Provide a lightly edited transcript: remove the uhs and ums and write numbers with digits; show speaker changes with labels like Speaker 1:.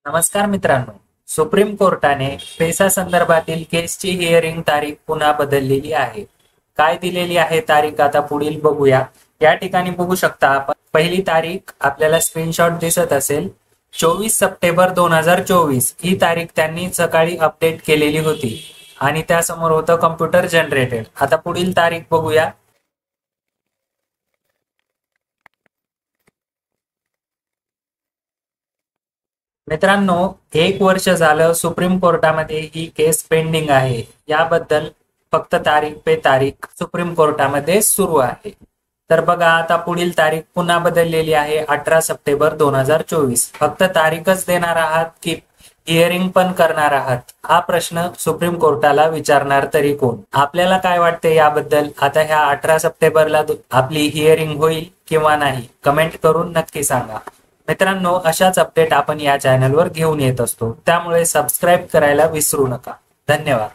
Speaker 1: नमस्कार मित्रांनो, सुप्रीम कोर्टाने पेसा संदर्भातील केसची हिअरिंग तारीख पुन्हा बदललेली आहे. काय दिलेली आहे तारीख आता पुढील बघूया. या ठिकाणी बघू शकता आपण पहिली तारीख आपल्याला स्क्रीनशॉट दिसत असेल 24 सप्टेंबर 2024 ही तारीख त्यांनी सकाळी अपडेट केलेली होती आणि त्यासमोर होतं कम्प्युटर जनरेटेड. आता पुढील तारीख बघूया. मित्रांनो, 1 वर्ष झालं सुप्रीम कोर्टामध्ये ही केस पेंडिंग आहे. याबद्दल फक्त तारीख पे तारीख सुप्रीम कोर्टामध्ये सुरू आहे. तर बघा, आता पुढील तारीख पुन्हा बदललेली आहे 18 सप्टेंबर 2024. फक्त तारीखच देणार आहात की हिअरिंग पण करणार आहात, हा प्रश्न सुप्रीम कोर्टाला विचारणार तरी कोण? आपल्याला काय वाटते याबद्दल? आता ह्या 18 सप्टेंबरला आपली हिअरिंग होईल किंवा नाही? कमेंट करून नक्की सांगा. मित्रांनो, अशाच अपडेट आपण या चॅनलवर घेऊन येत असतो, त्यामुळे सबस्क्राईब करायला विसरू नका. धन्यवाद.